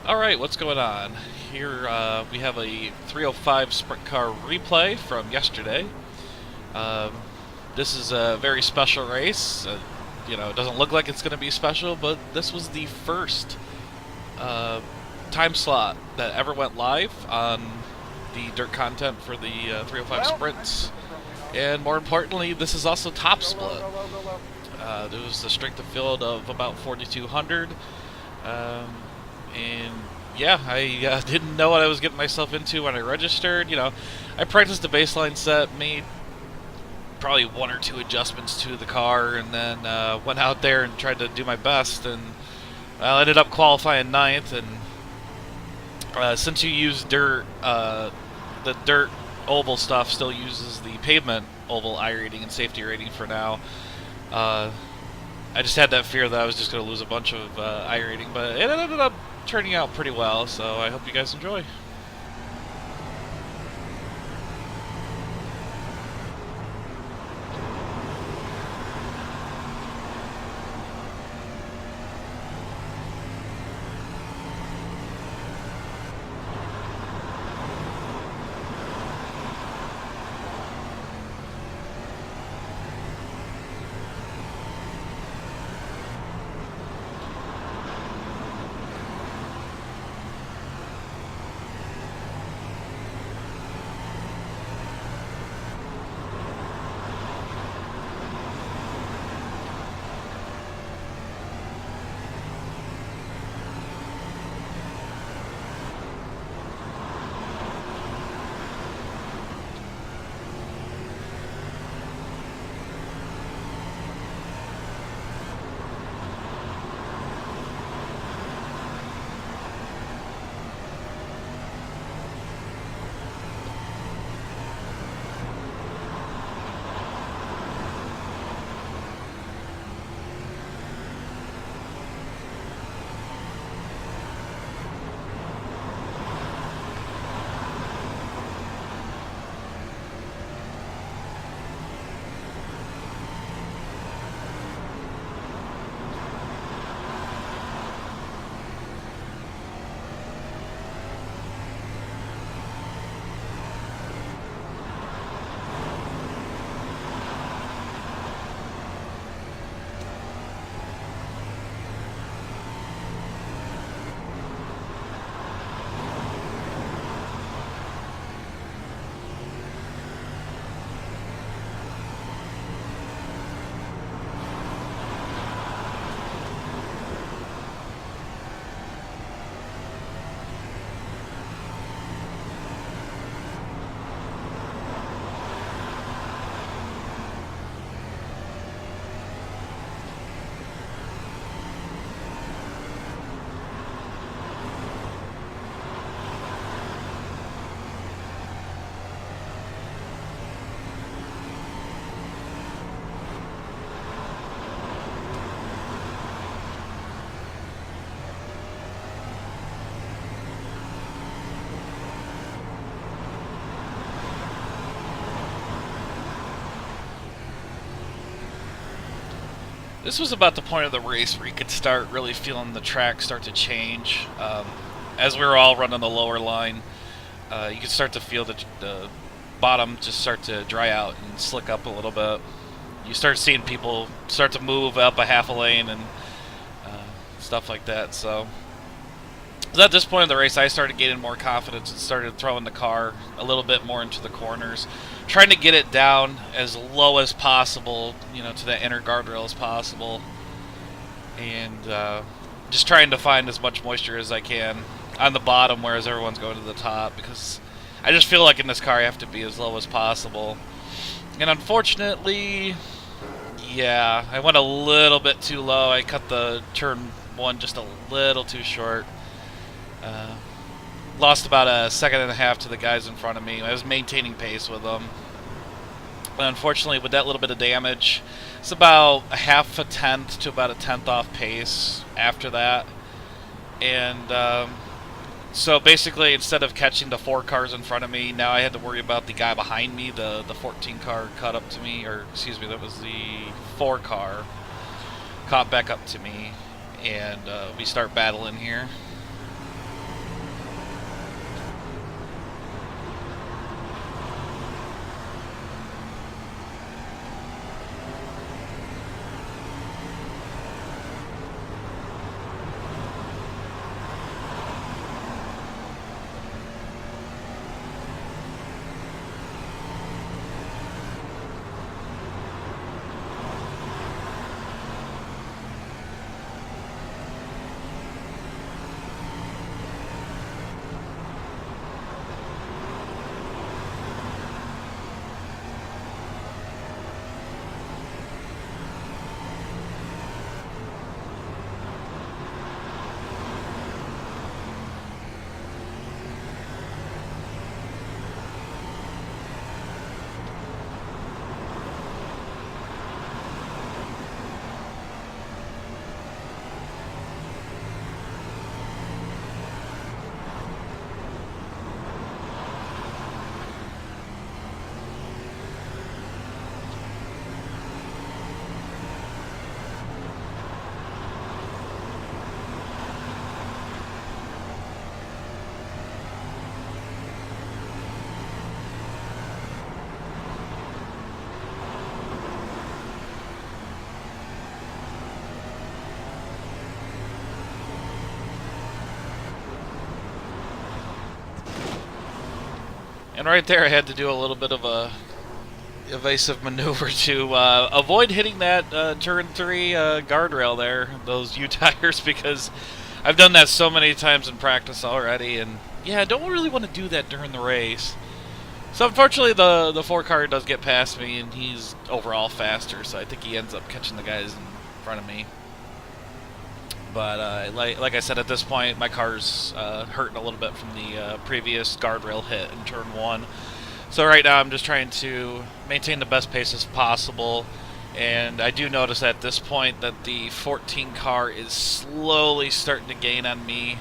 Alright, what's going on? Here we have a 305 sprint car replay from yesterday. Um, this is a very special race. It doesn't look like it's going to be special, but this was the first uh, time slot that ever went live on the dirt content for the 305 sprints. And more importantly, this is also top split. There was a strength of field of about 4,200. And yeah, I didn't know what I was getting myself into when I registered. I practiced the baseline set, made probably one or two adjustments to the car, and then went out there and tried to do my best. And I ended up qualifying ninth. And since you use dirt, the dirt oval stuff still uses the pavement oval iRating and safety rating for now. I just had that fear that I was just going to lose a bunch of iRating, but it ended up turning out pretty well, so I hope you guys enjoy. This was about the point of the race where you could start really feeling the track start to change. As we were all running the lower line, you could start to feel the bottom just start to dry out and slick up a little bit. You start seeing people start to move up a half a lane and stuff like that. So at this point in the race, I started gaining more confidence and started throwing the car a little bit more into the corners, trying to get it down as low as possible, to that inner guardrail as possible, and just trying to find as much moisture as I can on the bottom, whereas everyone's going to the top, because I just feel like in this car I have to be as low as possible. And unfortunately, yeah, I went a little bit too low. I cut the turn one just a little too short. Lost about a second and a half to the guys in front of me. I was maintaining pace with them. But unfortunately, with that little bit of damage, it's about a half a tenth to about a tenth off pace after that. And so basically, instead of catching the 4 cars in front of me, now I had to worry about the guy behind me. The 14 car caught up to me, or excuse me, that was the 4 car caught back up to me, and we start battling here. And right there, I had to do a little bit of a evasive maneuver to avoid hitting that turn 3 guardrail there, those U tires, because I've done that so many times in practice already, and yeah, I don't really want to do that during the race. So unfortunately, the 4 car does get past me, and he's overall faster, so I think he ends up catching the guys in front of me. But like I said, at this point, my car's hurting a little bit from the previous guardrail hit in turn 1. So right now I'm just trying to maintain the best pace as possible. And I do notice at this point that the 14 car is slowly starting to gain on me.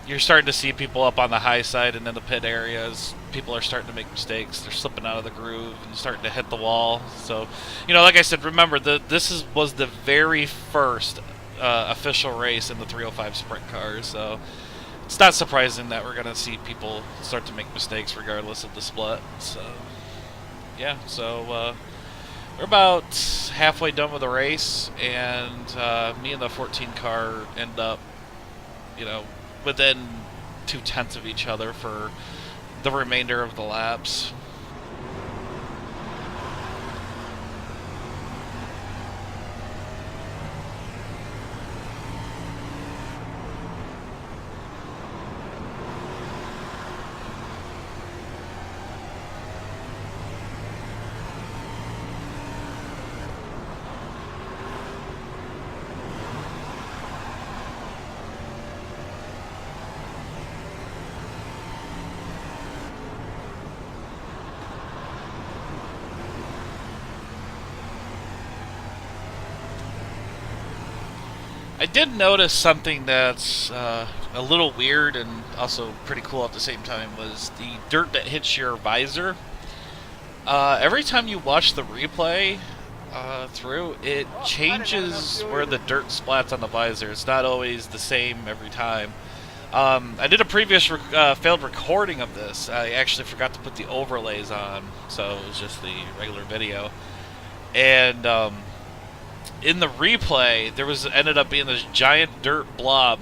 You're starting to see people up on the high side and in the pit areas. People are starting to make mistakes. They're slipping out of the groove and starting to hit the wall. So, like I said, remember, this was the very first official race in the 305 sprint cars, so it's not surprising that we're going to see people start to make mistakes regardless of the split. So yeah, so we're about halfway done with the race, and me and the 14 car end up within 0.2 of each other for the remainder of the laps. I did notice something that's a little weird and also pretty cool at the same time, was the dirt that hits your visor. Every time you watch the replay through, it changes where the dirt splats on the visor. It's not always the same every time. I did a previous failed recording of this. I actually forgot to put the overlays on, so it was just the regular video. And in the replay, there ended up being this giant dirt blob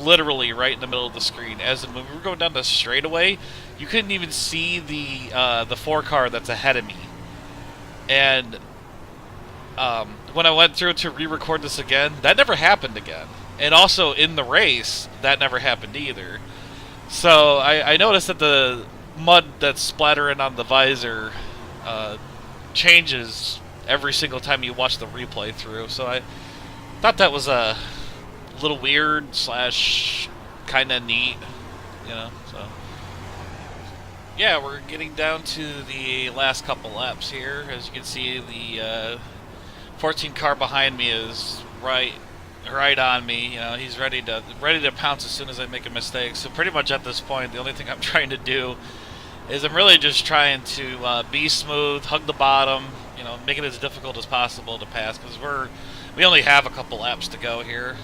literally right in the middle of the screen. When we were going down the straightaway, you couldn't even see the 4 car that's ahead of me. And when I went through to re-record this again, that never happened again. And also in the race, that never happened either. So I noticed that the mud that's splattering on the visor changes every single time you watch the replay through. So I thought that was a little weird / kind of neat, so yeah, we're getting down to the last couple laps here. As you can see, the 14 car behind me is right on me. He's ready to pounce as soon as I make a mistake. So pretty much at this point, the only thing I'm trying to do is I'm really just trying to be smooth, hug the bottom, make it as difficult as possible to pass, because we only have a couple laps to go here.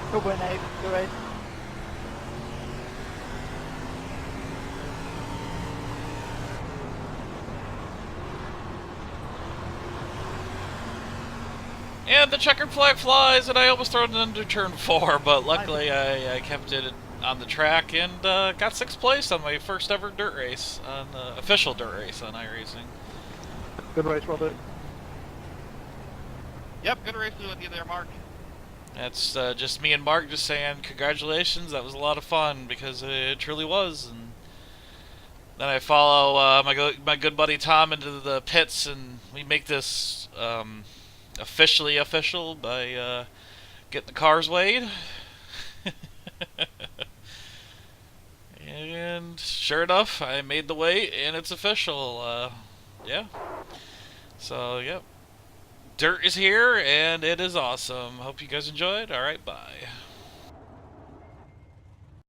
Good win, Abe. Go right. And the checkered flag flies, and I almost throw it into turn 4, but luckily I kept it on the track and got 6th place on my first ever dirt race, on the official dirt race on iRacing. Good race, well done. Yep, good racing with you there, Mark. That's just me and Mark just saying congratulations. That was a lot of fun because it truly was. And then I follow my good buddy Tom into the pits, and we make this officially official by getting the cars weighed. And sure enough, I made the weight, and it's official. Yeah. So, yep. Dirt is here, and it is awesome. Hope you guys enjoyed. Alright, bye.